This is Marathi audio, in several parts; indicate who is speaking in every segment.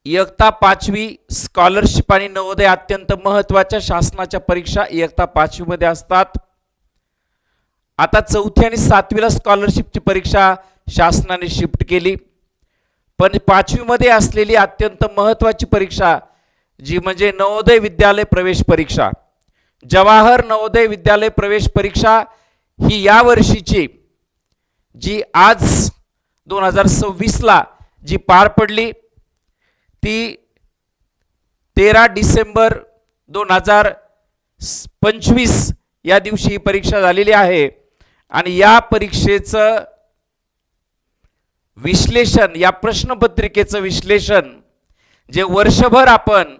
Speaker 1: इयत्ता 5वी स्कॉलरशिप आणि नवोदय अत्यंत महत्त्वाच्या शासनाच्या परीक्षा इयत्ता 5वी मध्ये असतात. आता 4थी आणि 7वीला स्कॉलरशिपची परीक्षा शासनाने शिफ्ट केली, पण 5वी मध्ये असलेली अत्यंत महत्त्वाची परीक्षा जी म्हणजे नवोदय विद्यालय प्रवेश परीक्षा, जवाहर नवोदय विद्यालय प्रवेश परीक्षा ही या वर्षीची जी आज 2026ला जी पार पडली ती 13 डिसेंबर 2025 या दिवशी ही परीक्षा झालेली आहे. आणि या परीक्षेचं विश्लेषण, या प्रश्नपत्रिकेचं विश्लेषण जे वर्षभर आपण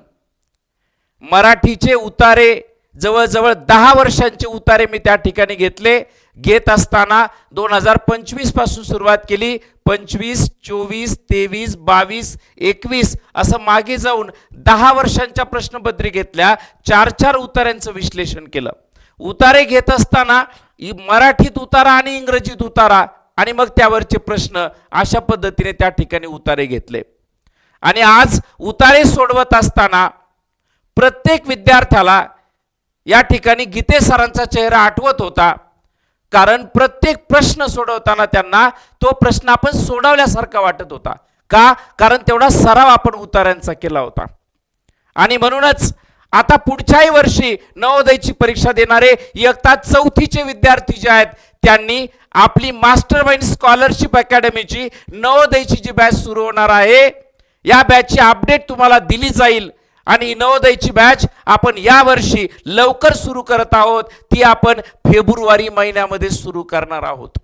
Speaker 1: मराठीचे उतारे जवळजवळ 10 वर्षांचे उतारे मी त्या ठिकाणी घेत असताना 2025 पासून सुरुवात केली. 25, 24, 23, 22, 21 असं मागे जाऊन 10 वर्षांच्या प्रश्नपत्रिकेतल्या 4 उतार्यांचं विश्लेषण केलं. उतारे घेत असताना मराठीत उतारा आणि इंग्रजीत उतारा आणि मग त्यावरचे प्रश्न अशा पद्धतीने त्या ठिकाणी उतारे घेतले. आणि आज उतारे सोडवत असताना प्रत्येक विद्यार्थ्याला या ठिकाणी गीते सरांचा चेहरा आठवत होता, कारण प्रत्येक प्रश्न सोडवताना त्यांना तो प्रश्न आपण सोडवल्यासारखा वाटत होता. का? कारण तेवढा सराव आपण उतार्यांचा केला होता. आणि म्हणूनच आता पुढच्याही वर्षी नवोदयची परीक्षा देणारे इयत्ता 4थीचे विद्यार्थी जे आहेत त्यांनी आपली मास्टर माइंड स्कॉलरशिप अकॅडमीची नवोदयची जी बॅच सुरू होणार आहे, या बॅचची अपडेट तुम्हाला दिली जाईल. आणि नवोदयची बॅच आपण या वर्षी लवकर सुरू करत आहोत, ती आपण फेब्रुवारी महिन्यामध्ये सुरू करणार आहोत.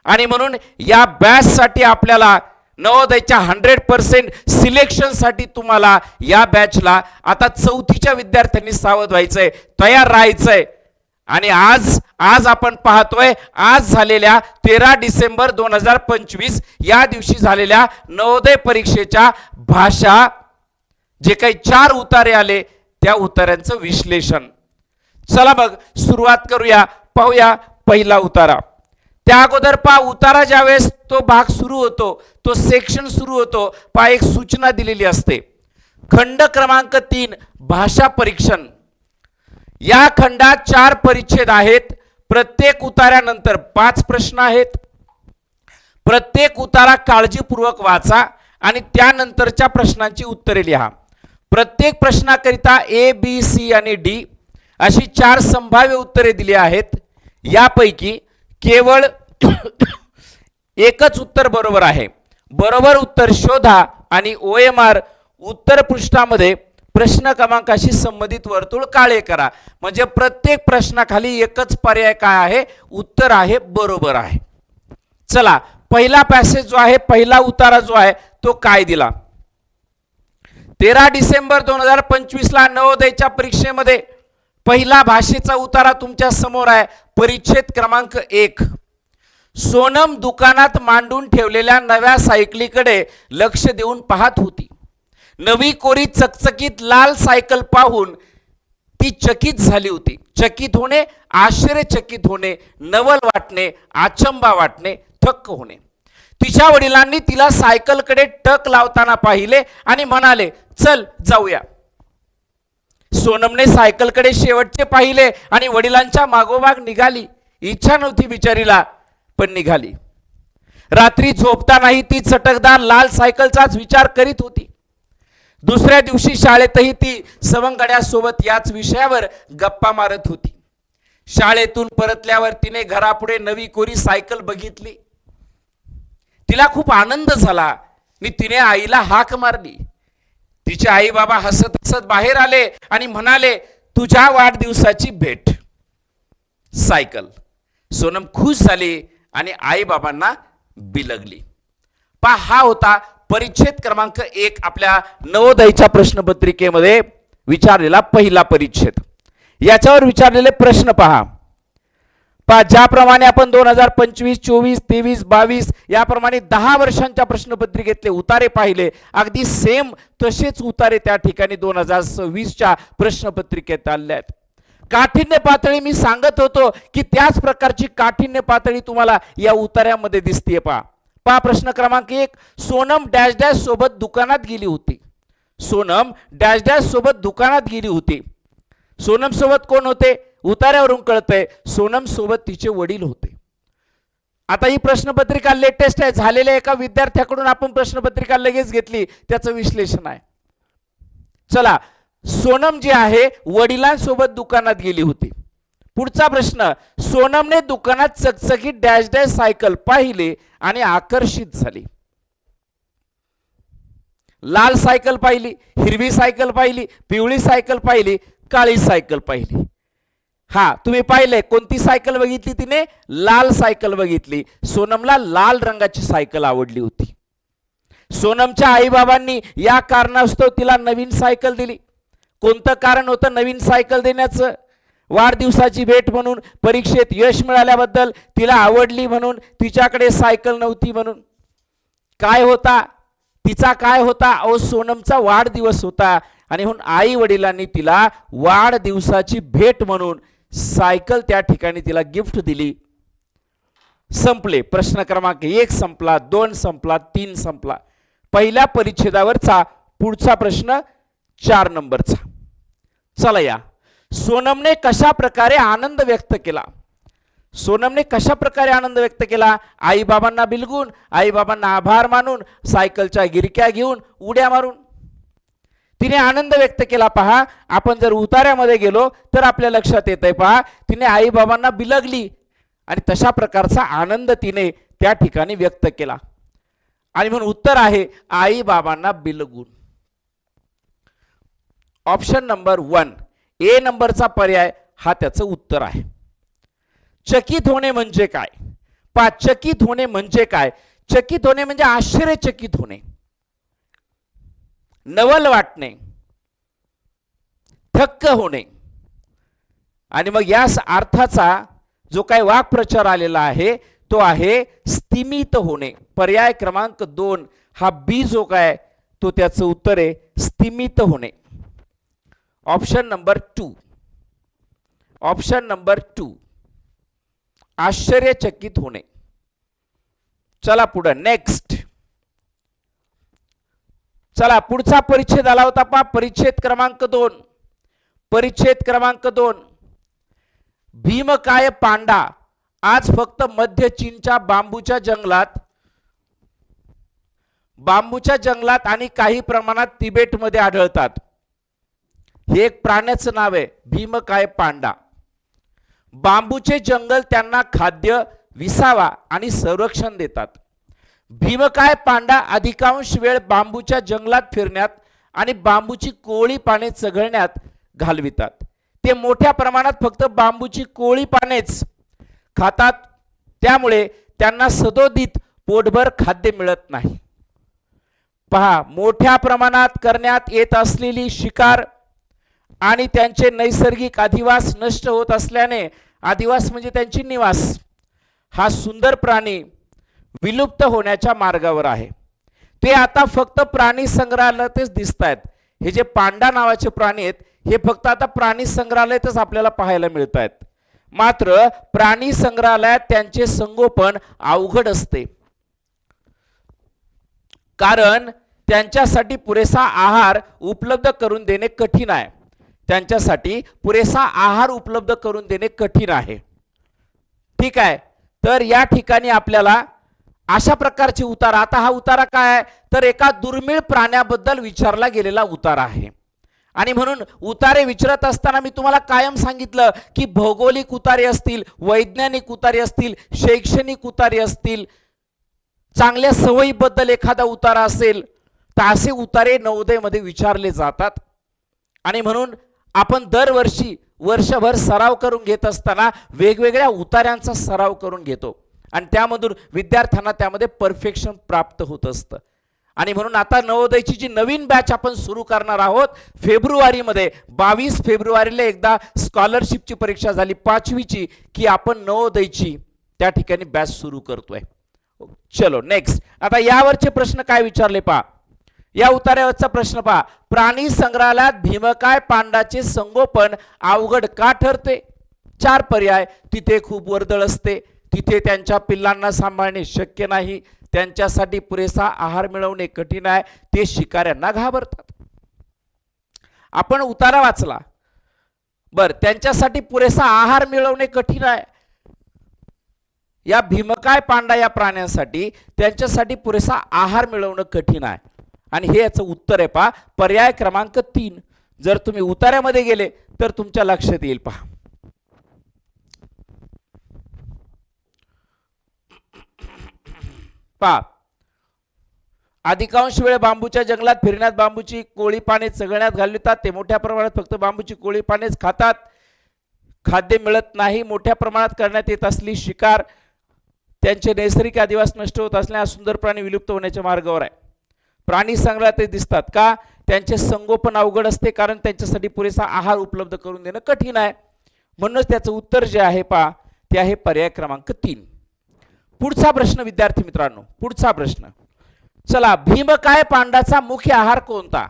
Speaker 1: आणि म्हणून या बॅचसाठी आपल्याला नवोदयच्या 100% सिलेक्शनसाठी तुम्हाला या बॅचला आता 4थीच्या विद्यार्थ्यांनी सावध व्हायचंय, तयार राहायचंय. आणि आज आपण पाहतोय, आज झालेल्या 13 डिसेंबर 2025 या दिवशी झालेल्या नवोदय परीक्षेच्या भाषा जे काही 4 उतारे आले त्या उतार्यांचं विश्लेषण. चला मग सुरुवात करूया. पाहूया पहिला उतारा. त्या अगोदर पहा, उतारा ज्यावेळेस तो भाग सुरू होतो, तो सेक्शन सुरू होतो, पहा एक सूचना दिलेली असते. खंड क्रमांक 3 भाषा परीक्षण. या खंडात 4 परिच्छेद आहेत. प्रत्येक उतार्यानंतर 5 प्रश्न आहेत. प्रत्येक उतारा काळजीपूर्वक वाचा आणि त्यानंतरच्या प्रश्नांची उत्तरे लिहा. प्रत्येक प्रश्नाकरिता A, B, C आणि D अशी 4 संभाव्य उत्तरे दिली आहेत. यापैकी केवळ एकच उत्तर बरोबर आहे. बरोबर उत्तर शोधा आणि OMR उत्तर पृष्ठामध्ये प्रश्न क्रमांकाशी संबंधित वर्तुळ काळे करा. म्हणजे प्रत्येक प्रश्नाखाली एकच पर्याय काय आहे? उत्तर आहे बरोबर आहे. चला, पहिला पॅसेज जो आहे, पहिला उतारा जो आहे तो काय दिला? 13 डिसेंबर 2025ला नवोदयच्या परीक्षेमध्ये पहिला भाषेचा उतारा तुमच्या समोर आहे. परिच्छेद क्रमांक 1. सोनम दुकानात मांडून ठेवलेल्या नव्या सायकलीकडे लक्ष देऊन पाहत होती. नवी कोरी चकचकीत लाल सायकल पाहून ती चकित झाली होती. चकित होणे, आश्चर्यचकित होणे, नवल वाटणे, आचंबा वाटणे, थक्क होणे. तिच्या वडिलांनी तिला सायकलकडे टक लावताना पाहिले आणि म्हणाले, चल जाऊया. सोनमने सायकलकडे शेवटचे पाहिले आणि वडिलांच्या मागोमाग निघाली. इच्छा नव्हती बिचारीला, पण निघाली. रात्री झोपतानाही ती चटकदार लाल सायकलचाच विचार करीत होती. दुसऱ्या दिवशी शाळेतही ती सवंगड्यासोबत याच विषयावर गप्पा मारत होती. शाळेतून परतल्यावर तिने घरापुढे नवी कोरी सायकल बघितली. तिला खूप आनंद झाला आणि तिने आईला हाक मारली. तिचे आई बाबा हसत हसत बाहेर आले आणि म्हणाले, तुझ्या वाढदिवसाची भेट सायकल. सोनम खुश झाली आणि आई बाबांना बिलगली. पहा, हा होता परिच्छेद क्रमांक 1 आपल्या नवोदयच्या प्रश्नपत्रिकेमध्ये विचारलेला पहिला परिच्छेद. याच्यावर विचारलेले प्रश्न पहा. ज्याप्रमाणे आपण 2025, 24, 23, 22 याप्रमाणे 10 वर्षांच्या प्रश्नपत्रिकेतले उतारे पाहिले, अगदी सेम तसेच उतारे त्या ठिकाणी 2026च्या प्रश्नपत्रिकेत आले आहेत. काठिण्य पातळी मी सांगत होतो की त्याच प्रकारची काठिण्य पातळी तुम्हाला या उतार्यामध्ये दिसते. पहा, पहा प्रश्न क्रमांक 1, सोनम डॅश डॅश सोबत दुकानात गेली होती. सोनम डॅश डॅश सोबत दुकानात गेली होती. सोनम सोबत कोण होते? उतार्यावरून कळतंय सोनम सोबत तिचे वडील होते. आता ही प्रश्नपत्रिका लेटेस्ट आहे, झालेल्या एका विद्यार्थ्याकडून आपण प्रश्नपत्रिका लगेच घेतली, त्याचं विश्लेषण आहे. चला, सोनम जी आहे वडिलांसोबत दुकानात गेली होती. पुढचा प्रश्न, सोनमने दुकानात चकचकीत डॅश डॅश सायकल पाहिली आणि आकर्षित झाली. लाल सायकल पाहिली, हिरवी सायकल पाहिली, पिवळी सायकल पाहिली, काळी सायकल पाहिली. हा, तुम्ही पाहिले कोणती सायकल बघितली? तिने लाल सायकल बघितली. सोनमला लाल रंगाची सायकल आवडली होती. सोनमच्या आईबाबांनी या कारणास्तव तिला नवीन सायकल दिली. कोणतं कारण होतं नवीन सायकल देण्याचं? वाढदिवसाची भेट म्हणून, परीक्षेत यश मिळाल्याबद्दल, तिला आवडली म्हणून, तिच्याकडे सायकल नव्हती म्हणून. काय होता तिचा? काय होता? अहो, सोनमचा वाढदिवस होता आणि म्हणून आई वडिलांनी तिला वाढदिवसाची भेट म्हणून सायकल त्या ठिकाणी तिला गिफ्ट दिली. संपले. प्रश्न क्रमांक 1 संपला, 2 संपला, 3 संपला. पहिल्या परिच्छेदावरचा पुढचा प्रश्न 4 नंबरचा. चला या. सोनमने कशा प्रकारे आनंद व्यक्त केला? सोनमने कशा प्रकारे आनंद व्यक्त केला? आईबाबांना बिलगून, आईबाबांना आभार मानून, सायकलच्या गिरक्या घेऊन, उड्या मारून तिने आनंद व्यक्त केला. पहा, आपण जर उतार्यामध्ये गेलो तर आपल्या लक्षात येतंय. पहा, तिने आईबाबांना बिलगली आणि तशा प्रकारचा आनंद तिने त्या ठिकाणी व्यक्त केला. आणि म्हणून उत्तर आहे आईबाबांना बिलगून. ऑप्शन नंबर 1, ए नंबरचा पर्याय हा त्याचं उत्तर आहे. चकित होणे म्हणजे काय? पहा, चकित होणे म्हणजे काय? चकित होणे म्हणजे आश्चर्यचकित होणे, नवल वाटणे, थक्क होणे. आणि मग या अर्थाचा जो काही वाक्प्रचार आलेला आहे तो आहे स्तिमित होणे. पर्याय क्रमांक 2 हा बी जो काय तो त्याचं उत्तर आहे स्तिमित होणे. Option number 2. ऑप्शन नंबर 2 आश्चर्यचकित होणे. चला पुढे नेक्स्ट. चला, पुढचा परिच्छेद आला होता पहा, परिच्छेद क्रमांक 2. परिच्छेद क्रमांक 2. भीमकाय पांडा आज फक्त मध्य चीनच्या बांबूच्या जंगलात आणि काही प्रमाणात तिबेटमध्ये आढळतात. हे एक प्राण्याचं नाव आहे, भीमकाय पांडा. बांबूचे जंगल त्यांना खाद्य, विसावा आणि संरक्षण देतात. भीमकाय पांडा अधिकांश वेळ बांबूच्या जंगलात फिरण्यात आणि बांबूची कोवळी पाने चघळण्यात घालवितात. ते मोठ्या प्रमाणात फक्त बांबूची कोवळी पानेच खातात, त्यामुळे त्यांना सदोदित पोटभर खाद्य मिळत नाही. पहा, मोठ्या प्रमाणात करण्यात येत असलेली शिकार आणि त्यांचे नैसर्गिक अधिवास नष्ट होत असल्याने, अधिवास म्हणजे त्यांची निवास, हा सुंदर प्राणी विलुप्त होण्याच्या मार्गावर आहे. ते आता फक्त प्राणी संग्रहालयातच दिसत आहेत. हे जे पांडा नावाचे प्राणी आहेत हे फक्त आता प्राणी संग्रहालयातच आपल्याला पाहायला मिळत आहेत. मात्र प्राणी संग्रहालयात त्यांचे संगोपन अवघड असते, कारण त्यांच्यासाठी पुरेसा आहार उपलब्ध करून देणे कठीण आहे. त्यांच्यासाठी पुरेसा आहार उपलब्ध करून देणे कठीण आहे. ठीक आहे. तर या ठिकाणी आपल्याला अशा प्रकारचे उतारा, आता हा उतारा काय आहे तर एका दुर्मिळ प्राण्याबद्दल विचारला गेलेला उतारा आहे. आणि म्हणून उतारे विचारत असताना मी तुम्हाला कायम सांगितलं की भौगोलिक उतारे असतील, वैज्ञानिक उतारे असतील, शैक्षणिक उतारे असतील, चांगल्या सवयीबद्दल एखादा उतारा असेल तर असे उतारे नवोदयमध्ये विचारले जातात. आणि म्हणून आपण दरवर्षी वर्षभर सराव करून घेत असताना वेगवेगळ्या उतार्यांचा सराव करून घेतो आणि त्यामधून विद्यार्थ्यांना त्यामध्ये परफेक्शन प्राप्त होत असतं. आणि म्हणून आता नवोदयची जी नवीन बॅच आपण सुरू करणार आहोत फेब्रुवारीमध्ये, 22 फेब्रुवारीला एकदा स्कॉलरशिपची परीक्षा झाली 5वीची की आपण नवोदयची त्या ठिकाणी बॅच सुरू करतोय. चलो नेक्स्ट. आता यावरचे प्रश्न काय विचारले पहा, या उतार्यावरचा प्रश्न पहा. प्राणी संग्रहालयात भीमकाय पांडाचे संगोपन अवघड का ठरते? 4 पर्याय. तिथे खूप वर्दळ असते, तिथे त्यांच्या पिल्लांना सांभाळणे शक्य नाही, त्यांच्यासाठी पुरेसा आहार मिळवणे कठीण आहे, ते शिकाऱ्यांना घाबरतात. आपण उतारा वाचला, बर, त्यांच्यासाठी पुरेसा आहार मिळवणे कठीण आहे. या भीमकाय पांडा या प्राण्यांसाठी त्यांच्यासाठी पुरेसा आहार मिळवणं कठीण आहे. आणि हे याचं उत्तर आहे पहा, पर्याय क्रमांक 3. जर तुम्ही उतार्यामध्ये गेले तर तुमच्या लक्षात येईल पहा. पहा, अधिकांश वेळ बांबूच्या जंगलात फिरण्यात बांबूची कोळी पाने चघळण्यात घालवितात. ते मोठ्या प्रमाणात फक्त बांबूची कोळी पानेच खातात. खाद्य मिळत नाही. मोठ्या प्रमाणात करण्यात येत असली शिकार त्यांचे नैसर्गिक अधिवास नष्ट होत असल्याने सुंदर प्राणी विलुप्त होण्याच्या मार्गावर आहे. प्राणी संग्रहात ते दिसतात का? त्यांचे संगोपन अवघड असते, कारण त्यांच्यासाठी पुरेसा आहार उपलब्ध करून देणं कठीण आहे. म्हणूनच त्याचं उत्तर जे आहे पहा, ते आहे पर्याय क्रमांक 3. पुढचा प्रश्न विद्यार्थी मित्रांनो, पुढचा प्रश्न. चला, भीमकाय पांडाचा मुख्य आहार कोणता?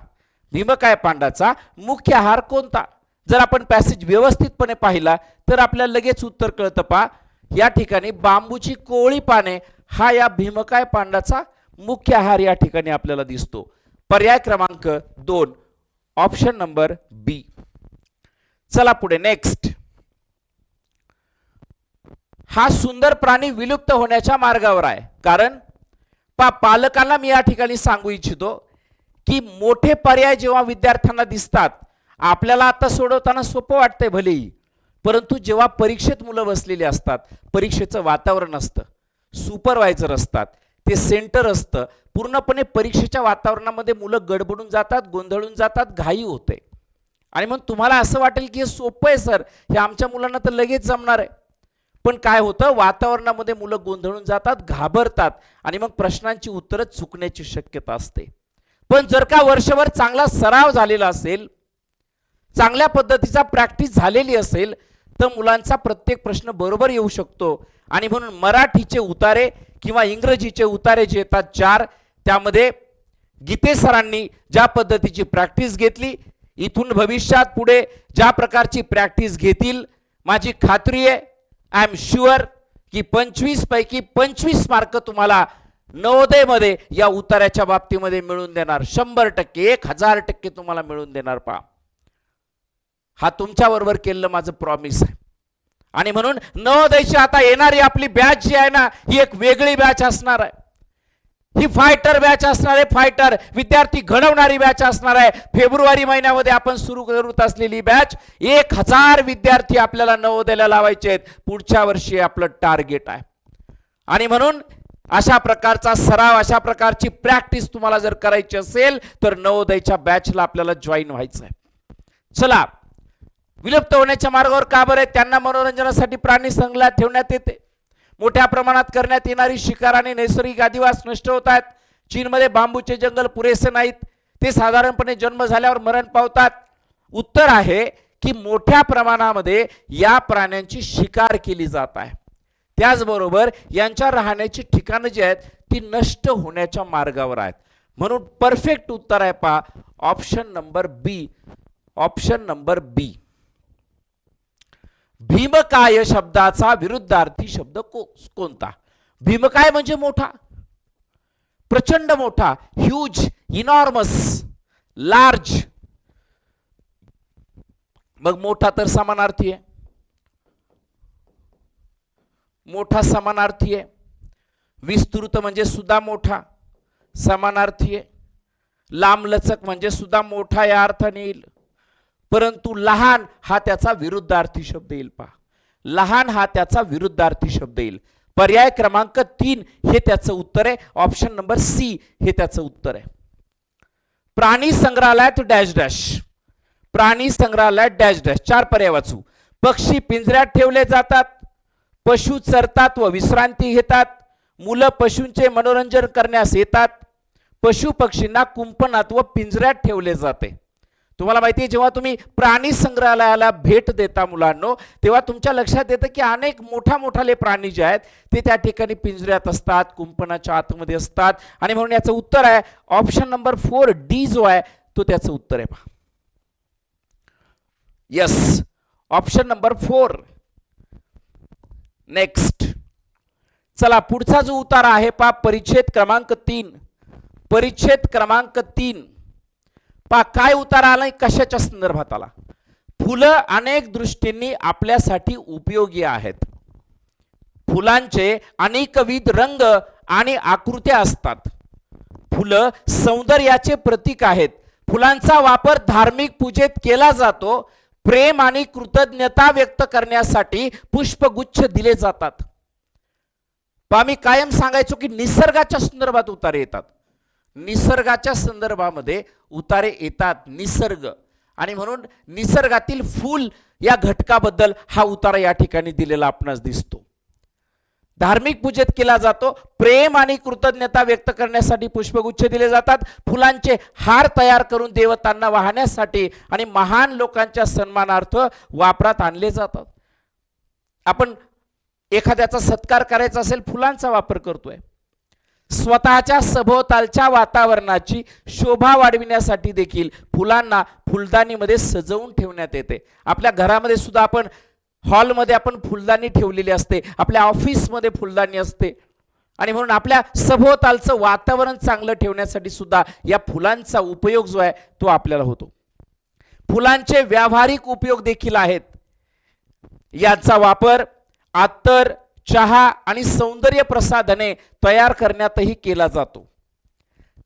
Speaker 1: भीमकाय पांडाचा मुख्य आहार कोणता? जर आपण पॅसेज व्यवस्थितपणे पाहिला तर आपल्याला लगेच उत्तर कळतं पहा. या ठिकाणी बांबूची कोळी पाने हा या भीमकाय पांडाचा मुख्य आहार या ठिकाणी आपल्याला दिसतो. पर्याय क्रमांक 2, ऑप्शन नंबर बी. चला पुढे, नेक्स्ट. हा सुंदर प्राणी विलुप्त होण्याच्या मार्गावर आहे, कारण पालकांना मी या ठिकाणी सांगू इच्छितो की मोठे पर्याय जेव्हा विद्यार्थ्यांना दिसतात, आपल्याला आता सोडवताना सोपं वाटतंय भलेही, परंतु जेव्हा परीक्षेत मुलं बसलेली असतात, परीक्षेचं वातावरण असतं, सुपरवायझर असतात, ते सेंटर असतं, पूर्णपणे परीक्षेच्या वातावरणामध्ये मुलं गडबडून जातात, गोंधळून जातात, घाई होते. आणि मग तुम्हाला असं वाटेल की हे सोपं आहे सर, हे आमच्या मुलांना तर लगेच जमणार आहे. पण काय होतं, वातावरणामध्ये मुलं गोंधळून जातात, घाबरतात आणि मग प्रश्नांची उत्तरं चुकण्याची शक्यता असते. पण जर का वर्षभर चांगला सराव झालेला असेल, चांगल्या पद्धतीचा प्रॅक्टिस झालेली असेल, तर मुलांचा प्रत्येक प्रश्न बरोबर येऊ शकतो. आणि म्हणून मराठीचे उतारे किंवा इंग्रजीचे उतारे जे येतात 4, त्यामध्ये गीते सरांनी ज्या पद्धतीची प्रॅक्टिस घेतली, इथून भविष्यात पुढे ज्या प्रकारची प्रॅक्टिस घेतील, माझी खात्री आहे, आय एम शुअर की 25 पैकी 25 मार्क तुम्हाला नवोदयमध्ये या उतार्याच्या बाबतीमध्ये मिळून देणार. 100%, 1000% तुम्हाला मिळून देणार. पहा, हा तुमच्या बरोबर केलेलं माझं प्रॉमिस आहे. आणि म्हणून नवोदयची आता येणारी आपली बॅच जी आहे ना, ही एक वेगळी बॅच असणार आहे. ही फायटर बॅच असणार आहे, फायटर विद्यार्थी घडवणारी बॅच असणार आहे. फेब्रुवारी महिन्यामध्ये आपण सुरू करत असलेली बॅच, 1000 विद्यार्थी आपल्याला नवोदयाला लावायचे आहेत. पुढच्या वर्षी आपलं टार्गेट आहे. आणि म्हणून अशा प्रकारचा सराव, अशा प्रकारची प्रॅक्टिस तुम्हाला जर करायची असेल तर नवोदयच्या बॅचला आपल्याला जॉईन व्हायचं आहे. चला, विलुप्त होण्याच्या मार्गावर का बरे? त्यांना मनोरंजनासाठी प्राणी संग्रहात ठेवण्यात येते. मोठ्या प्रमाणात करण्यात येणारी शिकार आणि नैसर्गिक अधिवास नष्ट होत आहेत. चीनमध्ये बांबूचे जंगल पुरेसे नाहीत, ते साधारणपणे जन्म झाल्यावर मरण पावतात. उत्तर आहे की मोठ्या प्रमाणामध्ये या प्राण्यांची शिकार केली जात आहे. त्याचबरोबर यांच्या राहण्याची ठिकाणं जी आहेत ती नष्ट होण्याच्या मार्गावर आहेत. म्हणून परफेक्ट उत्तर आहे पहा, ऑप्शन नंबर बी. ऑप्शन नंबर बी. भीमकाय शब्दाचा विरुद्धार्थी शब्द कोणता? भीमकाय म्हणजे मोठा, प्रचंड मोठा, ह्यूज, इनॉर्मस, लार्ज. मग मोठा तर समानार्थी आहे, मोठा समानार्थी आहे. विस्तृत म्हणजे सुद्धा मोठा, समानार्थी आहे. लांबलचक म्हणजे सुद्धा मोठा या अर्थाने येईल. परंतु लहान हा त्याचा विरुद्धार्थी शब्द येईल. पहा, लहान हा त्याचा विरुद्धार्थी शब्द येईल. पर्याय क्रमांक 3 हे त्याचं उत्तर आहे. ऑप्शन नंबर सी हे त्याचं उत्तर आहे. प्राणी संग्रहालयात डॅश डॅश. प्राणी संग्रहालयात डॅश डॅश. 4 पर्याय वाचू. पक्षी पिंजऱ्यात ठेवले जातात, पशु चरतात व विश्रांती घेतात, मुलं पशूंचे मनोरंजन करण्यास येतात, पशु पक्षींना कुंपणात व पिंजऱ्यात ठेवले जाते. तुम्हाला माहिती आहे, जेव्हा तुम्ही प्राणी संग्रहालयाला भेट देता मुलांनो, तेव्हा तुमच्या लक्षात येतं की अनेक मोठाले प्राणी जे आहेत ते त्या ठिकाणी पिंजऱ्यात असतात, कुंपणाच्या आतमध्ये असतात. आणि म्हणून याचं उत्तर आहे ऑप्शन नंबर 4 डी जो आहे तो त्याचं उत्तर आहे. पहा, यस, ऑप्शन नंबर 4. नेक्स्ट. चला पुढचा जो उतारा आहे पा परिच्छेद क्रमांक 3, परिच्छेद क्रमांक 3 पा काय उतारा आलाय, कशाच्या संदर्भात आला. फुलं अनेक दृष्टींनी आपल्यासाठी उपयोगी आहेत. फुलांचे अनेकविध रंग आणि आकृत्या असतात. फुलं सौंदर्याचे प्रतीक आहेत. फुलांचा वापर धार्मिक पूजेत केला जातो. प्रेम आणि कृतज्ञता व्यक्त करण्यासाठी पुष्पगुच्छ दिले जातात. मी कायम सांगायचो की निसर्गाच्या संदर्भात उतारे येतात. निसर्गाच्या संदर्भामध्ये उतारे येतात, निसर्ग, आणि म्हणून निसर्गातील फूल या घटकाबद्दल हा उतारा या ठिकाणी दिलेला आपणास दिसतो. धार्मिक पूजेत केला जातो. प्रेम आणि कृतज्ञता व्यक्त करण्यासाठी पुष्पगुच्छ दिले जातात. फुलांचे हार तयार करून देवतांना वाहण्यासाठी आणि महान लोकांच्या सन्मानार्थ वापरात आणले जातात. आपण एखाद्याचा सत्कार करायचा असेल, फुलांचा वापर करतोय. स्वतःच्या सभोवतालच्या वातावरणाची शोभा वाढविण्यासाठी देखील फुलांना फुलदाणीमध्ये सजवून ठेवण्यात येते. आपल्या घरामध्ये सुद्धा आपण हॉलमध्ये आपण फुलदाणी ठेवलेली असते, आपल्या ऑफिसमध्ये फुलदाणी असते, आणि म्हणून आपल्या सभोवतालचं वातावरण चांगलं ठेवण्यासाठी सुद्धा या फुलांचा उपयोग जो आहे तो आपल्याला होतो. फुलांचे व्यावहारिक उपयोग देखील आहेत. याचा वापर अत्तर, चहा आणि सौंदर्य प्रसाधने तयार करण्यातही केला जातो.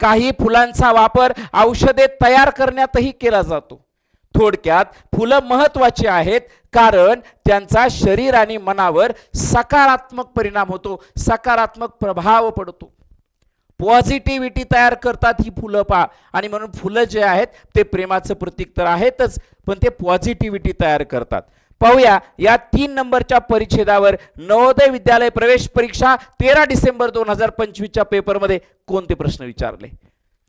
Speaker 1: काही फुलांचा वापर औषधे तयार करण्यातही केला जातो. थोडक्यात फुलं महत्त्वाची आहेत कारण त्यांचा शरीर आणि मनावर सकारात्मक परिणाम होतो, सकारात्मक प्रभाव पडतो. पॉझिटिव्हिटी तयार करतात ही फुलं पा, आणि म्हणून फुलं जे आहेत ते प्रेमाचं प्रतीक तर आहेतच, पण ते पॉझिटिव्हिटी तयार करतात. पाहूया या 3 नंबरच्या परिच्छेदावर नवोदय विद्यालय प्रवेश परीक्षा 13 डिसेंबर 2025च्या पेपरमध्ये कोणते प्रश्न विचारले.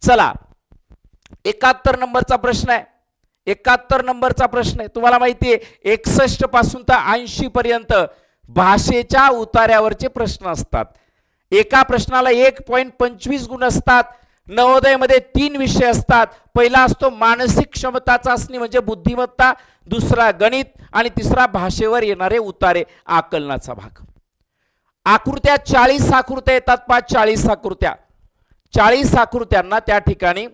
Speaker 1: चला 71 नंबरचा प्रश्न आहे. 71 नंबरचा प्रश्न आहे. तुम्हाला माहिती आहे 61 पासून तर 80 पर्यंत भाषेच्या उतार्यावरचे प्रश्न असतात. एका प्रश्नाला 1.25 गुण असतात. नवोदयमध्ये 3 विषय असतात. पहिला असतो मानसिक क्षमता चाचणी म्हणजे बुद्धिमत्ता, दुसरा गणित, आणि तिसरा भाषेवर येणारे उतारे, आकलनाचा भाग. आकृत्या 40 आकृत्या येतात. 40 आकृत्या, 40 आकृत्यांना त्या ठिकाणी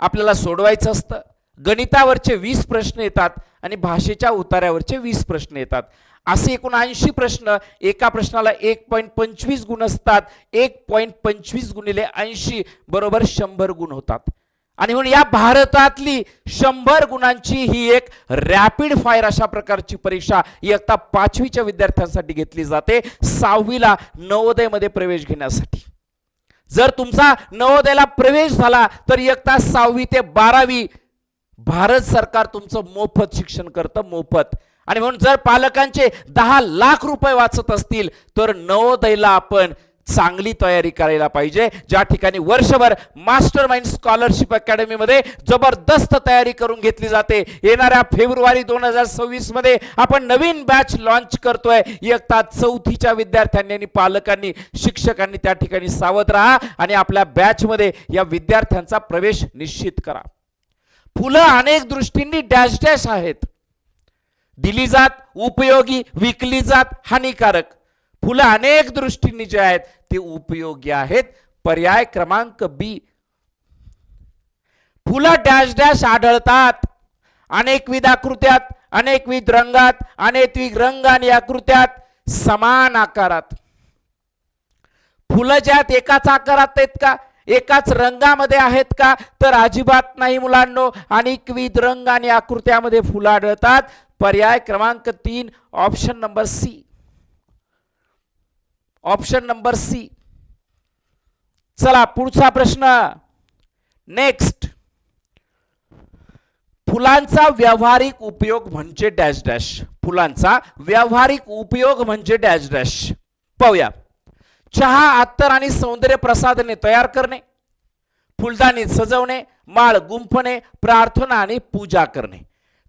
Speaker 1: आपल्याला सोडवायचं असतं. गणितावरचे 20 प्रश्न येतात आणि भाषेच्या उतार्यावरचे 20 प्रश्न येतात. असे एकूण 80 प्रश्न. एका प्रश्नाला 1.25 गुण असतात. 1.25 गुणिले 80 बरोबर 100 गुण होतात. आणि म्हणून या भारतातली 100 गुणांची ही एक रॅपिड फायर अशा प्रकारची परीक्षा इयत्ता 5वीच्या विद्यार्थ्यांसाठी घेतली जाते, 6वीला नवोदयमध्ये प्रवेश घेण्यासाठी. जर तुमचा नवोदयला प्रवेश झाला तर इयत्ता 6वी ते 12वी भारत सरकार तुमचं मोफत शिक्षण करतं, मोफत. आणि म्हणून जर पालकांचे 10 लाख रुपये वाचत असतील तर नवोदयला आपण चांगली तयारी करायला पाहिजे. ज्या ठिकाणी वर्षभर मास्टर माइंड स्कॉलरशिप अकॅडमीमध्ये जबरदस्त तयारी करून घेतली जाते. येणाऱ्या फेब्रुवारी 2026 मध्ये आपण नवीन बॅच लॉन्च करतोय. इयत्ता 4थीच्या विद्यार्थ्यांनी आणि पालकांनी, शिक्षकांनी त्या ठिकाणी सावध राहा आणि आपल्या बॅच मध्ये या विद्यार्थ्यांचा प्रवेश निश्चित करा. फुलं अनेक दृष्टींनी डॅश डॅश आहेत. दिली जात उपयोगी, विकली जात हानिकारक. फुलं अनेक दृष्टींनी जे आहेत ते उपयोगी आहेत. पर्याय क्रमांक बी. फुलं डॅश डॅश आढळतात अनेकविध आकृत्यात, अनेकविध रंगात, अनेकविध रंग आणि आकृत्यात, समान आकारात. फुलं ज्यात एकाच आकारात आहेत का, एकाच रंगामध्ये आहेत का, तर अजिबात नाही मुलांनो. अनेकविध रंग आणि आकृत्यामध्ये फुलं आढळतात. पर्याय क्रमांक 3 option number C. Option number C. चला पुढचा प्रश्न. नेक्स्ट. फुलांचा व्यावहारिक उपयोग म्हणजे डॅश डॅश. फुलांचा व्यावहारिक उपयोग म्हणजे डॅश डॅश. पाहूया. चहा, अत्तर आणि सौंदर्य प्रसाधने तयार करणे, फुलदाणी सजवणे, माळ गुंफणे, प्रार्थना आणि पूजा करणे.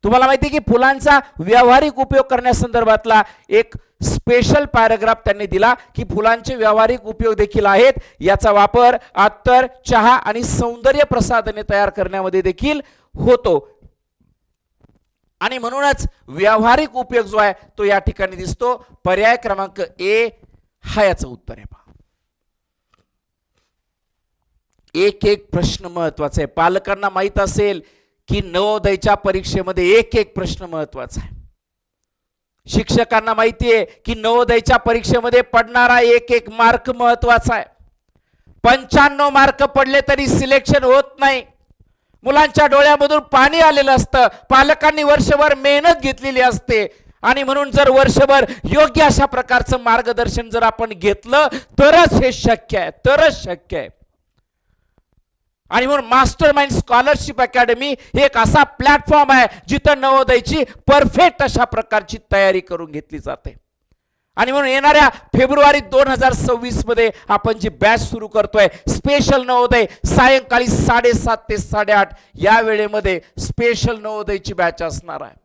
Speaker 1: तुम्हाला माहिती आहे की फुलांचा व्यावहारिक उपयोग करण्यासंदर्भातला एक स्पेशल पॅराग्राफ त्यांनी दिला की फुलांचे व्यावहारिक उपयोग देखील आहेत. याचा वापर अत्तर, चहा आणि सौंदर्य प्रसाधने तयार करण्यामध्ये देखील होतो. आणि म्हणूनच व्यावहारिक उपयोग जो आहे तो या ठिकाणी दिसतो. पर्याय क्रमांक ए हा याचं उत्तर आहे. पहा, एक एक प्रश्न महत्वाचा आहे. पालकांना माहित असेल की नवोदयच्या परीक्षेमध्ये एक एक प्रश्न महत्वाचा आहे. शिक्षकांना माहिती आहे की नवोदयच्या परीक्षेमध्ये पडणारा एक एक मार्क महत्वाचा आहे. 95 मार्क पडले तरी सिलेक्शन होत नाही. मुलांच्या डोळ्यामधून पाणी आलेलं असतं. पालकांनी वर्षभर मेहनत घेतलेली असते आणि म्हणून जर वर्षभर योग्य अशा प्रकारचं मार्गदर्शन जर आपण घेतलं तरच हे शक्य आहे, तरच शक्य आहे. आणि म्हणून मास्टर माइंड स्कॉलरशिप अकॅडमी हे एक असा प्लॅटफॉर्म आहे जिथं नवोदयची परफेक्ट अशा प्रकारची तयारी करून घेतली जाते. आणि म्हणून येणाऱ्या फेब्रुवारी 2026 मध्ये आपण जी बॅच सुरू करतोय स्पेशल नवोदय, सायंकाळी 7:30 ते 8:30 या वेळेमध्ये स्पेशल नवोदयची बॅच असणार आहे.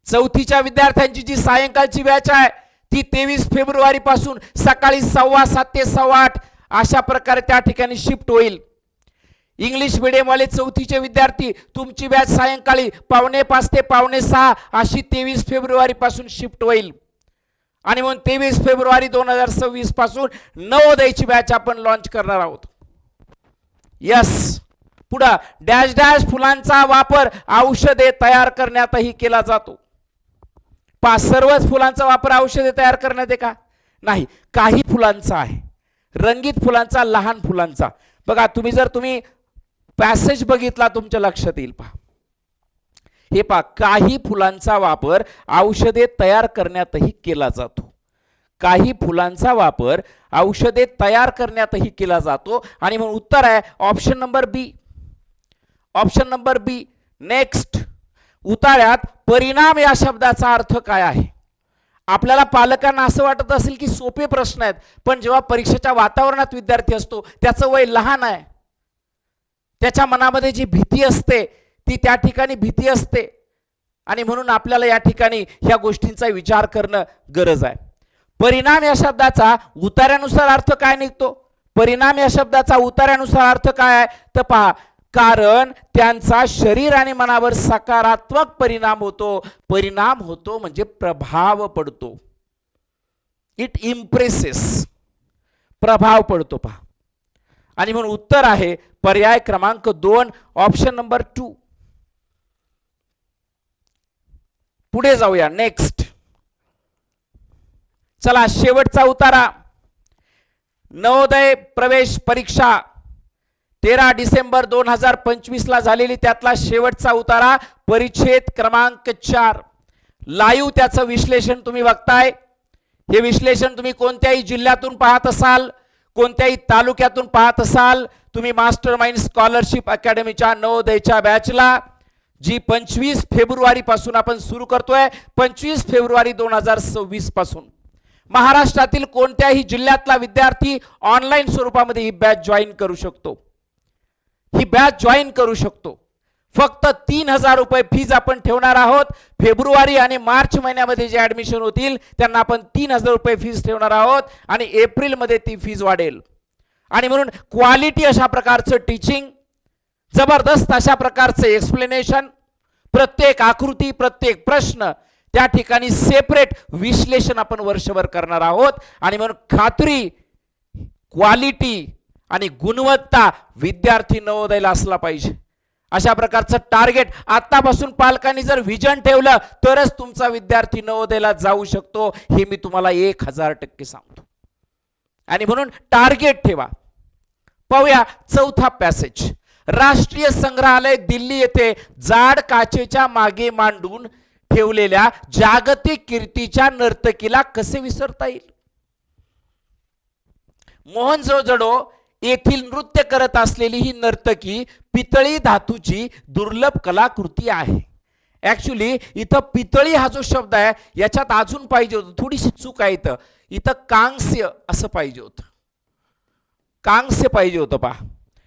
Speaker 1: चौथीच्या विद्यार्थ्यांची जी सायंकाळची बॅच आहे ती 23 फेब्रुवारी पासून सकाळी 7:15 ते 8:15 अशा प्रकारे त्या ठिकाणी शिफ्ट होईल. इंग्लिश मीडियम वाले चौथीचे विद्यार्थी तुमची बॅच सायंकाळी 5:45 ते 5:30 अशी 23 फेब्रुवारी पासून शिफ्ट होईल. आणि म्हणून 23 फेब्रुवारी 2026 पासून नवोदयची बॅच आपण लॉन्च करणार आहोत. यस, पुढे डॅश डॅश फुलांचा वापर औषधे तयार करण्यातही केला जातो. सर्वच फुलांचा वापर औषधे तयार करण्यात आहे का? नाही, काही फुलांचा आहे. रंगीत फुलांचा, लहान फुलांचा. बघा, तुम्ही पॅसेज बघितला तुमच्या लक्षात येईल. पहा, हे पहा, काही फुलांचा वापर औषधे तयार करण्यातही केला जातो. काही फुलांचा वापर औषधे तयार करण्यातही केला जातो. आणि म्हणून उत्तर आहे ऑप्शन नंबर बी. ऑप्शन नंबर बी. नेक्स्ट, उतार्यात परिणाम या शब्दाचा अर्थ काय आहे? आपल्याला पालकांना असं वाटत असेल की सोपे प्रश्न आहेत, पण जेव्हा परीक्षेच्या वातावरणात विद्यार्थी असतो त्याचं वय लहान आहे, त्याच्या मनामध्ये जी भीती असते ती त्या ठिकाणी भीती असते. आणि म्हणून आपल्याला या ठिकाणी ह्या गोष्टींचा विचार करणं गरज आहे. परिणाम या शब्दाचा उतार्यानुसार अर्थ काय निघतो? परिणाम या शब्दाचा उतार्यानुसार अर्थ काय आहे तर पहा, कारण त्यांचा शरीर आणि मनावर सकारात्मक परिणाम होतो. परिणाम होतो म्हणजे प्रभाव पडतो. इट इम्प्रेसेस, प्रभाव पडतो. पहा, आणि म्हणून उत्तर आहे पर्याय क्रमांक 2, ऑप्शन नंबर 2. पुढे जाऊया. नेक्स्ट, चला शेवटचा उतारा. नवोदय प्रवेश परीक्षा 13 डिसेंबर 2025 ला झालेली, त्यातला शेवटचा उतारा परिच्छेद क्रमांक 4. लाईव्ह त्याचं विश्लेषण तुम्ही बघताय. हे विश्लेषण तुम्ही कोणत्याही जिल्ह्यातून पाहत असाल, कोणत्याही तालुक्यातून पाहत असाल, तुम्ही मास्टर माइंड स्कॉलरशिप अकॅडमीच्या नवोदयच्या बॅचला जी 25 फेब्रुवारी पासून आपण सुरू करतोय, 25 फेब्रुवारी 2026 पासून महाराष्ट्रातील कोणत्याही जिल्ह्यातला विद्यार्थी ऑनलाईन स्वरूपामध्ये ही बॅच जॉईन करू शकतो. ही बॅच जॉईन करू शकतो. फक्त 3,000 रुपये फीज आपण ठेवणार आहोत. फेब्रुवारी आणि मार्च महिन्यामध्ये जे ऍडमिशन होतील त्यांना आपण 3,000 रुपये फीज ठेवणार आहोत आणि एप्रिल मध्ये ती फीज वाढेल. आणि म्हणून क्वालिटी अशा प्रकारचं टीचिंग, जबरदस्त अशा प्रकारचं एक्सप्लेनेशन, प्रत्येक आकृती, प्रत्येक प्रश्न त्या ठिकाणी सेपरेट विश्लेषण आपण वर्षभर करणार आहोत. आणि म्हणून खात्री, क्वालिटी आणि गुणवत्ता विद्यार्थी नवोदयला असला पाहिजे. अशा प्रकारचं टार्गेट आतापासून पालकांनी जर विजन ठेवलं तरच तुमचा विद्यार्थी नवोदयला जाऊ शकतो. हे मी तुम्हाला 1000% सांगतो. आणि म्हणून टार्गेट ठेवा. पाहूया चौथा पॅसेज. राष्ट्रीय संग्रहालय दिल्ली येथे जाड काचेच्या मागे मांडून ठेवलेल्या जागतिक कीर्तीच्या नर्तकीला कसे विसरता येईल? मोहनजोदडो येथील नृत्य करत असलेली ही नर्तकी पितळी धातूची दुर्लभ कलाकृती आहे. ऍक्च्युली इथं पितळी हा जो शब्द आहे याच्यात अजून पाहिजे होतं, थोडीशी चूक आहे. इथं कांस्य असं पाहिजे होतं, कांस्य पाहिजे होतं. पहा,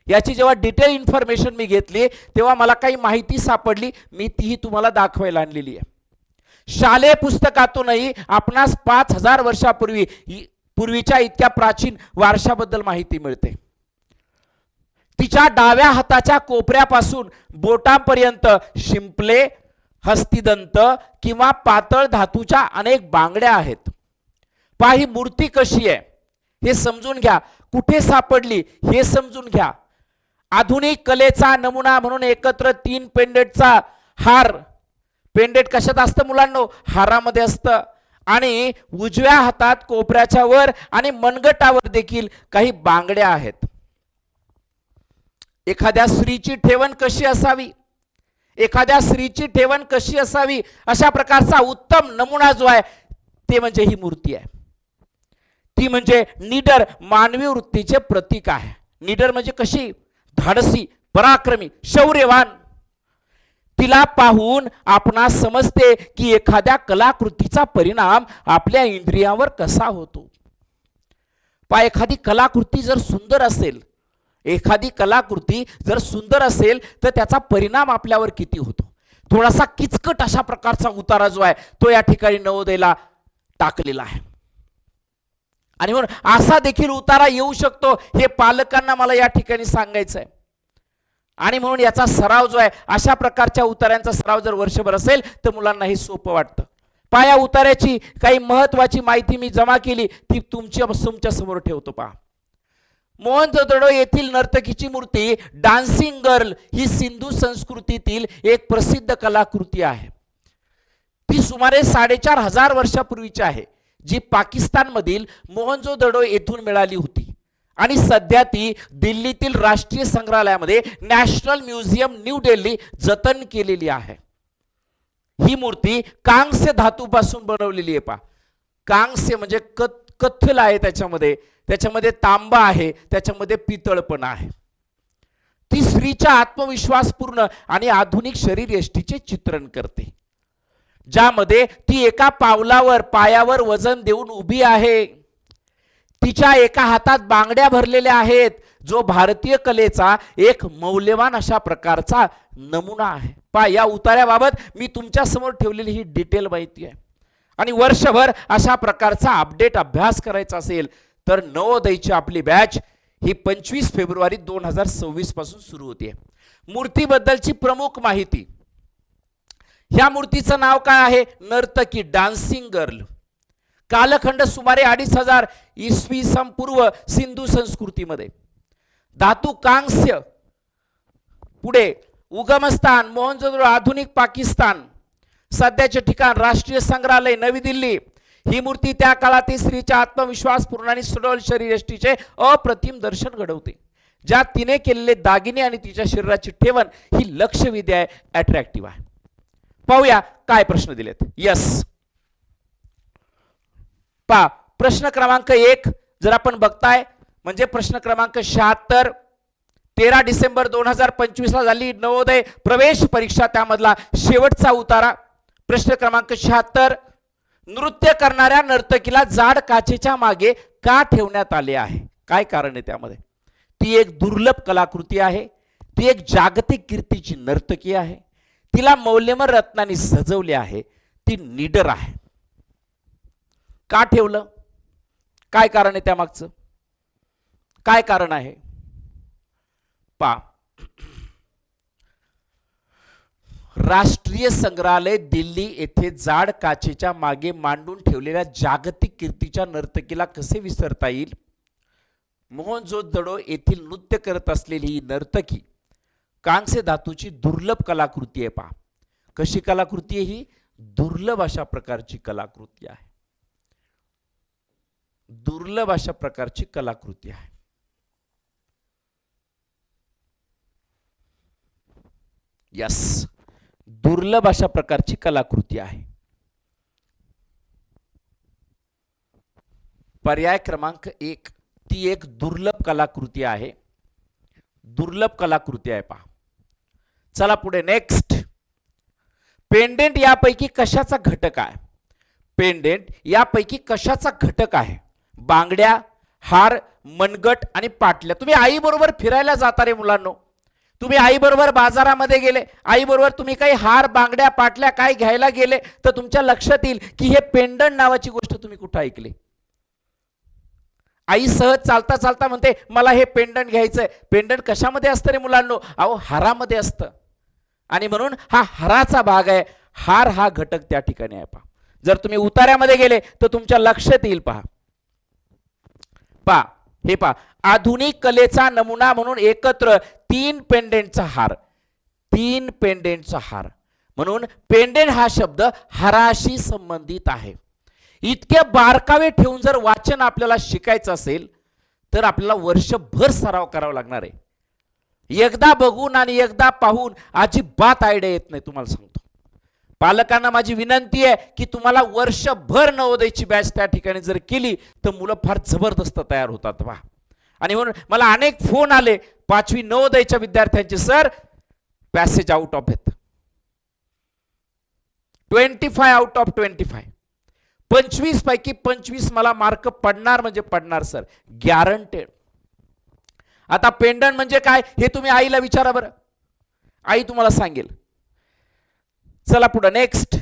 Speaker 1: याची जेव्हा डिटेल इन्फॉर्मेशन मी घेतली तेव्हा मला काही माहिती सापडली, मी तीही तुम्हाला दाखवायला आणलेली आहे. शालेय पुस्तकातूनही आपणास 5000 वर्षापूर्वीच्या इतक्या प्राचीन वारशाबद्दल माहिती मिळते. तिच्या डाव्या हाताच्या कोपऱ्यापासून बोटांपर्यंत शिंपले, हस्तिदंत किंवा पातळ धातूच्या अनेक बांगड्या आहेत. पहा ही मूर्ती कशी आहे हे समजून घ्या, कुठे सापडली हे समजून घ्या. आधुनिक कलेचा नमुना म्हणून एकत्र 3 पेंडेंटचा हार. पेंडेंट कशात असतं मुलांनो? हारामध्ये असतं. आणि उजव्या हातात कोपऱ्याच्या वर आणि मनगटावर देखील काही बांगड्या आहेत. एखाद्या स्त्रीची ठेवण कशी असावी, एखाद्या स्त्रीची ठेवण कशी असावी अशा प्रकारचा उत्तम नमुना जो आहे ते म्हणजे ही मूर्ती आहे. ती म्हणजे निडर मानवी वृत्तीचे प्रतीक आहे. निडर म्हणजे कशी? धाडसी, पराक्रमी, शौर्यवान. तिला पाहून आपणास समजते की एखाद्या कलाकृतीचा परिणाम आपल्या इंद्रियावर कसा होतो. पहा एखादी कलाकृती जर सुंदर असेल, एखादी कलाकृती जर सुंदर असेल तर त्याचा परिणाम आपल्यावर किती होतो. थोडासा किचकट अशा प्रकारचा उतारा जो आहे तो या ठिकाणी नवोदयला टाकलेला आहे. आणि म्हणून असा देखील उतारा येऊ शकतो हे पालकांना मला या ठिकाणी सांगायचं आहे. आणि म्हणून याचा सराव जो आहे, अशा प्रकारच्या उतार्यांचा सराव जर वर्षभर असेल तर मुलांना हे सोपं वाटतं. पाया उतार्याची काही महत्वाची माहिती मी जमा केली ती तुमच्या समोर ठेवतो. पहा, मोहनजोदडो येथील नर्तकीची मूर्ती डान्सिंग गर्ल ही सिंधू संस्कृतीतील एक प्रसिद्ध कलाकृती आहे. ती सुमारे 4,500 वर्षापूर्वीची आहे, जी पाकिस्तानमधील मोहनजोदडो येथून मिळाली होती आणि सध्या ती दिल्लीतील राष्ट्रीय संग्रहालयामध्ये नॅशनल म्युझियम न्यू दिल्ली जतन केलेली आहे. ही मूर्ती कांस्य धातूपासून बनवलेली आहे. पहा, कांस्य म्हणजे कथ्थल आहे, त्याच्यामध्ये तांबा आहे, त्याच्यामध्ये पितळ पण आहे. ती स्त्रीच्या आत्मविश्वासपूर्ण आणि आधुनिक शरीर यष्टीचे चित्रण करते, ज्यामध्ये ती एका पायावर वजन देऊन उभी आहे. तिच्या एका हातात बांगड्या भरलेल्या आहेत, जो भारतीय कलेचा एक मौल्यवान अशा प्रकारचा नमुना आहे. पहा, या उतार्याबाबत मी तुमच्या समोर ठेवलेली ही डिटेल माहिती आहे. आणि वर्षभर अशा प्रकारचा अपडेट अभ्यास करायचा असेल तर नवोदयची आपली बॅच ही 25 फेब्रुवारी 2026 पासून सुरू होते. मूर्तीबद्दलची प्रमुख माहिती. ह्या मूर्तीचं नाव काय आहे? नर्तकी, डान्सिंग गर्ल. कालखंड सुमारे 2500 इसवी सन पूर्व सिंधू संस्कृतीमध्ये. धातू कांस्य. पुढे उगमस्थान मोहनजोदडो, आधुनिक पाकिस्तान. सध्याचे ठिकाण राष्ट्रीय संग्रहालय नवी दिल्ली. ही मूर्ती त्या काळातील स्त्रीच्या आत्मविश्वासपूर्ण आणि सुडोल शरीरयष्टीचे अप्रतिम दर्शन घडवते, ज्यात तिने केलेले दागिने आणि तिच्या शरीराची ठेवण ही लक्षवेधी आहे, अट्रॅक्टिव्ह आहे. पाहूया काय प्रश्न दिलेत. यस, पहा प्रश्न क्रमांक 1 जर आपण बघताय म्हणजे प्रश्न क्रमांक 76, 13 डिसेंबर 2025 ला झाली नवोदय प्रवेश परीक्षा, त्यामधला शेवटचा उतारा. प्रश्न क्रमांक 76, नृत्य करणाऱ्या नर्तकीला जाड काचेच्या मागे का ठेवण्यात आले आहे? काय कारण आहे त्यामध्ये? ती एक दुर्लभ कलाकृती आहे, ती एक जागतिक कीर्तीची नर्तकी आहे, तिला मौल्यवान रत्नांनी सजवले आहे, ती निडर आहे. का ठेवलं? काय कारण आहे त्यामागचं? काय कारण आहे? पहा, राष्ट्रीय संग्रहालय दिल्ली येथे जाड काचेच्या मागे मांडून ठेवलेल्या जागतिक कीर्तीच्या नर्तकीला कसे विसरता येईल? मोहनजोदडो येथील नृत्य करत असलेली ही नर्तकी कांस्य धातूची दुर्लभ कलाकृती आहे. पहा कशी कलाकृती आहे ही? दुर्लभ अशा प्रकारची कलाकृती आहे, दुर्लभ अशा प्रकारची कलाकृती आहे. यस, दुर्लभ अशा प्रकारची कलाकृती आहे. पर्याय क्रमांक 1, ती एक दुर्लभ कलाकृती आहे, दुर्लभ कलाकृती आहे. पहा चला पुढे नेक्स्ट. पेंडेंट यापैकी कशाचा घटक आहे? पेंडेंट यापैकी कशाचा घटक आहे? बांगड्या, हार, मनगट आणि पाटल्या. तुम्ही आई बरोबर फिरायला जाता रे मुलांनो, तुम्ही आई बरोबर बाजारामध्ये गेले, आई बरोबर तुम्ही काही हार, बांगड्या, पाटल्या काय घ्यायला गेले तर तुमच्या लक्षात येईल की हे पेंडंट नावाची गोष्ट तुम्ही कुठे ऐकली. आई सहज चालता चालता म्हणते मला हे पेंडंट घ्यायचंय. पेंडंट कशामध्ये असतं रे मुलांनो? अहो हारामध्ये असतं. आणि म्हणून हा हाराचा भाग आहे. हार हा घटक त्या ठिकाणी आहे पहा. जर तुम्ही उतार्यामध्ये गेले तर तुमच्या लक्षात येईल पहा. पहा हे पहा, आधुनिक कलेचा नमुना म्हणून एकत्र 3 पेंडेंटचा हार. 3 पेंडेंटचा हार म्हणून पेंडेंट हा शब्द हाराशी संबंधित आहे. इतके बारकावे ठेवून जर वाचन आपल्याला शिकायचं असेल तर आपल्याला वर्षभर सराव करावा लागणार आहे. एकदा बघून आणि एकदा पाहून अजिबात आयडिया येत नाही. तुम्हाला सांगतो, पालकांना माझी विनंती आहे की तुम्हाला वर्षभर नवोदयची बॅच त्या ठिकाणी जर केली तर मुलं फार जबरदस्त तयार होतात पहा. आणि म्हणून मला अनेक फोन आले 5वी नवोदयच्या विद्यार्थ्यांचे, सर पॅसेज आउट ऑफ आहेत, 25 आउट ऑफ 25, 25 पैकी 25 मला मार्क पडणार म्हणजे पडणार सर, गॅरंटेड. आता पेंडंट म्हणजे काय हे तुम्ही आईला विचारा बरं, आई तुम्हाला सांगेल. चला पुढे नेक्स्ट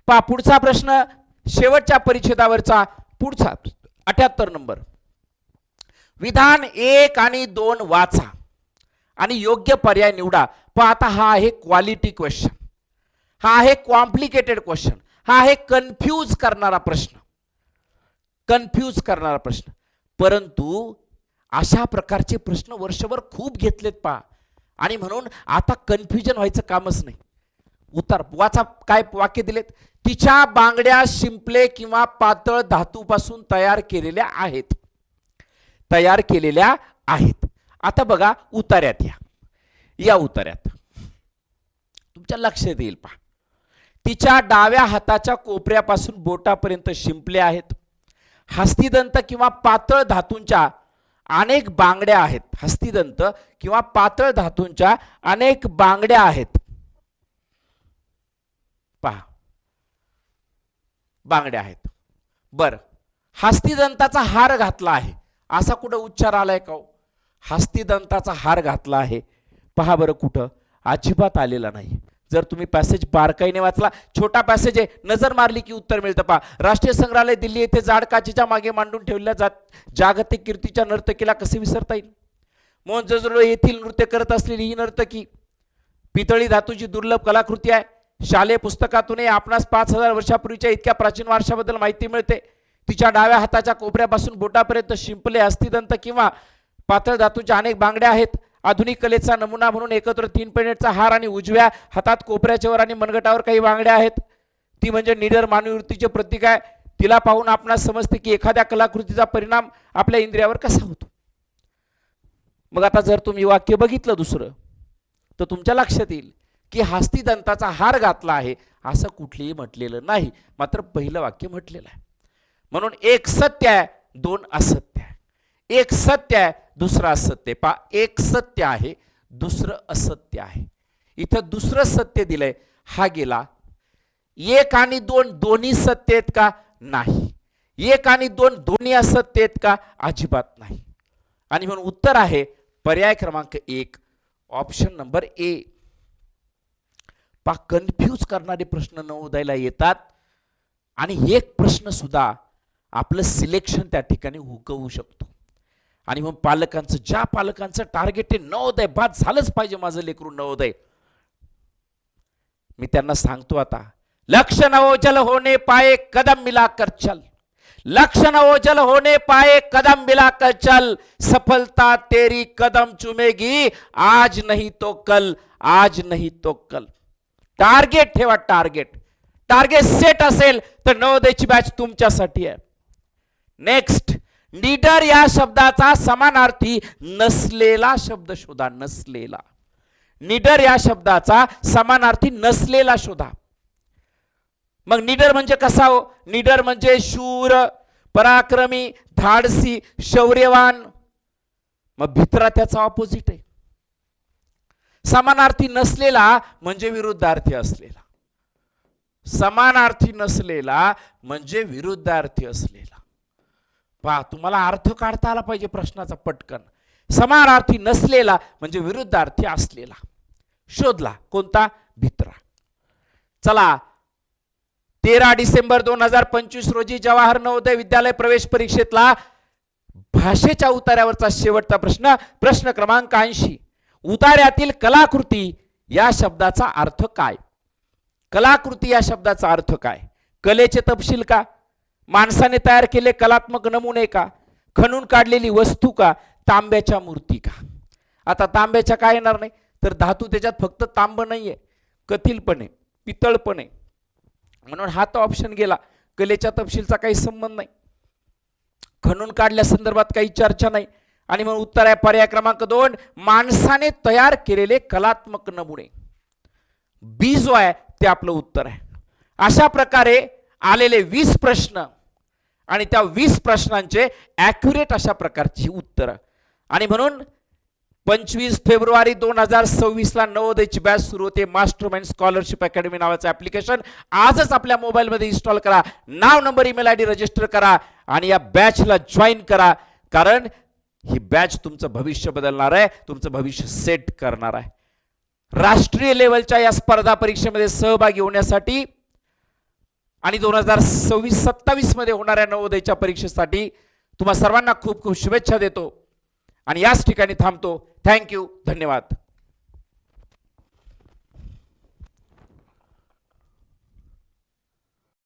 Speaker 1: पहा. पुढचा प्रश्न शेवटच्या परिच्छेदावरचा पुढचा 78 नंबर. विधान 1 आणि 2 वाचा आणि योग्य पर्याय निवडा. पहा आता हा आहे क्वालिटी क्वेश्चन, हा आहे कॉम्प्लिकेटेड क्वेश्चन, हा आहे कन्फ्यूज करणारा प्रश्न, कन्फ्यूज करणारा प्रश्न. परंतु अशा प्रकारचे प्रश्न वर्षभर खूप घेतलेत पहा. आणि म्हणून आता कन्फ्युजन व्हायचं कामच नाही. उत्तर वाचा, काय वाक्य दिलेत. तिच्या बांगड्या शिंपले किंवा पातळ धातूपासून तयार केलेल्या आहेत, तयार केलेल्या आहेत. आता बघा उतार्यात या उतार्यात तुमच्या लक्षात येईल पहा. तिच्या डाव्या हाताच्या कोपऱ्यापासून बोटापर्यंत शिंपले आहेत. हस्तिदंत किंवा पातळ धातूंच्या अनेक बांगड्या आहेत. हस्तिदंत किंवा पातळ धातूंच्या अनेक बांगड्या आहेत पहा, बांगड्या आहेत. बर, हस्तिदंताचा हार घातला आहे असा कुठं उच्चार आलाय का हो? हस्तिदंताचा हार घातला आहे पहा बरं, कुठं अजिबात आलेला नाही. जर तुम्ही पॅसेज बारकाईने वाचला, छोटा पॅसेज आहे, नजर मारली की उत्तर मिळतं पहा. राष्ट्रीय संग्रहालय दिल्ली येथे जाड काचेच्या मागे मांडून ठेवलेल्या जागतिक कीर्तीच्या नर्तकीला कसे विसरता येईल? मोहनजोदडो येथील नृत्य करत असलेली ही नर्तकी पितळी धातूची दुर्लभ कलाकृती आहे. शालेय पुस्तकातूनही आपणास 5000 वर्षापूर्वीच्या इतक्या प्राचीन वारशाबद्दल माहिती मिळते. तिच्या डाव्या हाताच्या कोपऱ्यापासून बोटापर्यंत शिंपले, हस्तिदंत किंवा पातळ धातूच्या अनेक बांगड्या आहेत. आधुनिक कलेचा नमुना म्हणून एकत्र 3 पेंडेंटचा हार आणि उजव्या हातात कोपऱ्याच्या वर आणि मनगटावर काही बांगड्या आहेत. ती म्हणजे निडर मानववृत्तीचे प्रतीक आहे. तिला पाहून आपणास समजते की एखाद्या कलाकृतीचा परिणाम आपल्या इंद्रियावर कसा होतो. मग आता जर तुम्ही वाक्य बघितलं दुसरं तर तुमच्या लक्षात येईल की हस्तिदंताचा हार घातला आहे असं कुठलेही म्हटलेलं नाही, मात्र पहिलं वाक्य म्हटलेलं आहे. म्हणून एक सत्य आहे, 2 असत्य आहे. एक सत्य आहे, दुसरं असत्य. पहा, एक सत्य आहे, दुसरं असत्य आहे. इथं दुसरं सत्य दिलंय, हा गेला. 1 आणि 2 दोन्ही सत्य आहेत का? नाही. 1 आणि 2 दोन्ही असत्य आहेत का? अजिबात नाही. आणि म्हणून उत्तर आहे पर्याय क्रमांक 1, ऑप्शन नंबर ए. पहा, कन्फ्यूज करणारे प्रश्न नवोदयाला येतात आणि एक प्रश्न सुद्धा आपलं सिलेक्शन त्या ठिकाणी हुकवू शकतो. आणि मग पालकांचं, ज्या पालकांचं टार्गेट आहे नवोदय, बाद झालंच पाहिजे माझं लेकरू नवोदय, मी त्यांना सांगतो आता, लक्ष्य नवोजल होने पाए कदम मिलाकर चल, लक्ष्य नवोजल होने पाए कदम मिलाकर चल, सफलता तेरी कदम चुमेगी आज नहीं तो कल, आज नहीं तो कल. टार्गेट ठेवा, टार्गेट. टार्गेट सेट असेल तर नवोदयची बॅच तुमच्यासाठी आहे. नेक्स्ट, निडर या शब्दाचा समानार्थी नसलेला शब्द शोधा. नसलेला, निडर या शब्दाचा समानार्थी नसलेला शोधा. मग निडर म्हणजे कसा हो? निडर म्हणजे शूर, पराक्रमी, धाडसी, शौर्यवान. मग भित्रा त्याचा ऑपोजिट आहे. समानार्थी नसलेला म्हणजे विरुद्धार्थी असलेला. समानार्थी नसलेला म्हणजे विरुद्धार्थी असलेला. पहा, तुम्हाला अर्थ काढता आला पाहिजे प्रश्नाचा पटकन. समानार्थी नसलेला म्हणजे विरुद्धार्थी असलेला. शोधला कोणता? भित्रा. चला, 13 डिसेंबर 2025 रोजी जवाहर नवोदय विद्यालय प्रवेश परीक्षेतला भाषेच्या उतार्यावरचा शेवटचा प्रश्न, प्रश्न क्रमांक 80. उतार्यातील कलाकृती या शब्दाचा अर्थ काय? कलाकृती या शब्दाचा अर्थ काय? कलेचे तपशील का? माणसाने तयार केले कलात्मक नमुने का? खणून काढलेली वस्तू का? तांब्याच्या मूर्ती का? आता तांब्याच्या काय येणार नाही, तर धातू त्याच्यात फक्त तांब नाहीये, कथील पण आहे, पितळ पण आहे, म्हणून हा तो ऑप्शन गेला. कलेच्या तपशीलचा काही संबंध नाही, खणून काढल्या संदर्भात काही चर्चा नाही. आणि मग उत्तर आहे पर्याय क्रमांक 2, माणसाने तयार केलेले कलात्मक नमुने. बी जो आहे ते आपलं उत्तर आहे. अशा प्रकारे आलेले 20 प्रश्न आणि त्या 20 प्रश्नांचे ॲक्युरेट अशा प्रकारची उत्तरं. आणि म्हणून 25 फेब्रुवारी 2026 ला नवोदयची बॅच सुरू होते. मास्टरमाइंड स्कॉलरशिप अकॅडमी नावाचं ॲप्लिकेशन आजच आपल्या मोबाईलमध्ये इन्स्टॉल करा, नाव नंबर ईमेल आयडी रजिस्टर करा आणि या बॅचला जॉईन करा. कारण ही बॅच तुमचं भविष्य बदलणार आहे, तुमचं भविष्य सेट करणार आहे. राष्ट्रीय लेवलच्या या स्पर्धा परीक्षेमध्ये सहभागी होण्यासाठी आणि 2026-27 मध्ये होणाऱ्या नवोदयच्या परीक्षेसाठी तुम्हा सर्वांना खूप खूप शुभेच्छा देतो आणि याच ठिकाणी थांबतो. थँक्यू, धन्यवाद.